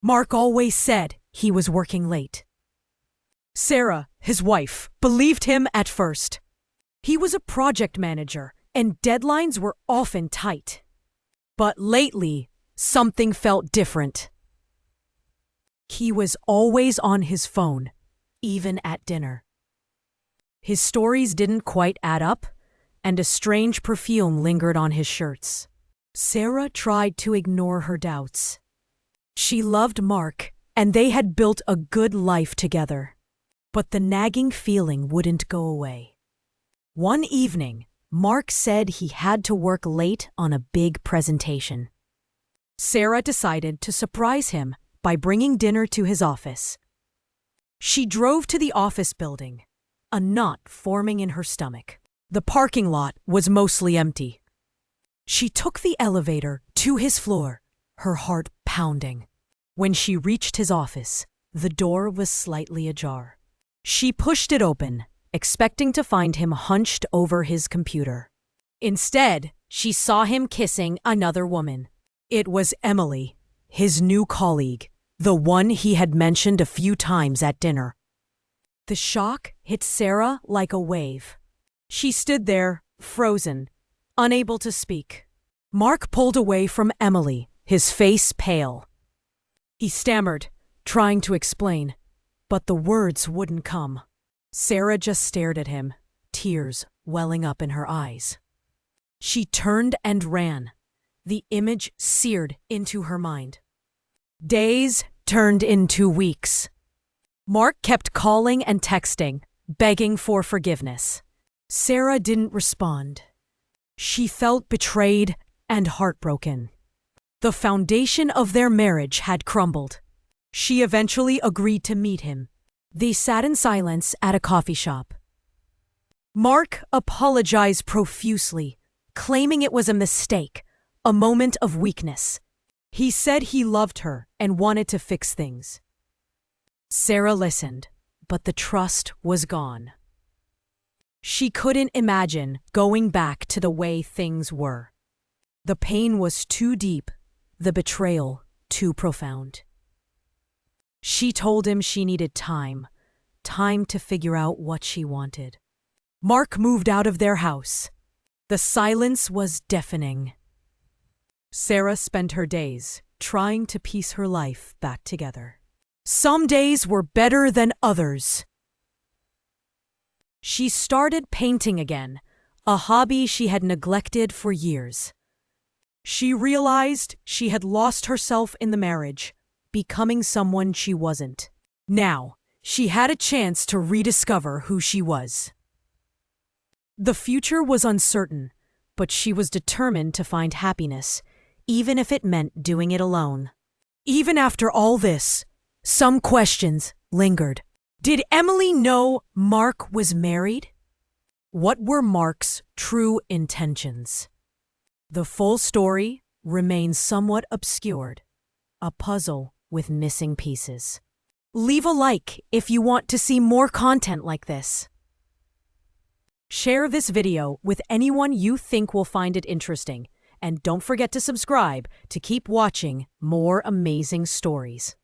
Mark always said he was working late. Sarah, his wife, believed him at first. He was a project manager, and deadlines were often tight. But lately, something felt different. He was always on his phone, even at dinner. His stories didn't quite add up, and a strange perfume lingered on his shirts. Sarah tried to ignore her doubts. She loved Mark, and they had built a good life together. But the nagging feeling wouldn't go away. One evening, Mark said he had to work late on a big presentation. Sarah decided to surprise him by bringing dinner to his office. She drove to the office building, a knot forming in her stomach. The parking lot was mostly empty. She took the elevator to his floor, her heart pounding. When she reached his office, the door was slightly ajar. She pushed it open, expecting to find him hunched over his computer. Instead, she saw him kissing another woman. It was Emily, his new colleague, the one he had mentioned a few times at dinner. The shock hit Sarah like a wave. She stood there, frozen, unable to speak. Mark pulled away from Emily, his face pale. He stammered, trying to explain, but the words wouldn't come. Sarah just stared at him, tears welling up in her eyes. She turned and ran, the image seared into her mind. Days turned into weeks. Mark kept calling and texting, begging for forgiveness. Sarah didn't respond. She felt betrayed and heartbroken. The foundation of their marriage had crumbled. She eventually agreed to meet him. They sat in silence at a coffee shop. Mark apologized profusely, claiming it was a mistake, a moment of weakness. He said he loved her and wanted to fix things. Sarah listened, but the trust was gone. She couldn't imagine going back to the way things were. The pain was too deep, the betrayal too profound. She told him she needed time to figure out what she wanted. Mark moved out of their house. The silence was deafening. Sarah spent her days trying to piece her life back together. Some days were better than others. She started painting again, a hobby she had neglected for years. She realized she had lost herself in the marriage, becoming someone she wasn't. Now, she had a chance to rediscover who she was. The future was uncertain, but she was determined to find happiness, even if it meant doing it alone. Even after all this, some questions lingered. Did Emily know Mark was married? What were Mark's true intentions? The full story remains somewhat obscured, a puzzle with missing pieces. Leave a like if you want to see more content like this. Share this video with anyone you think will find it interesting, and don't forget to subscribe to keep watching more amazing stories.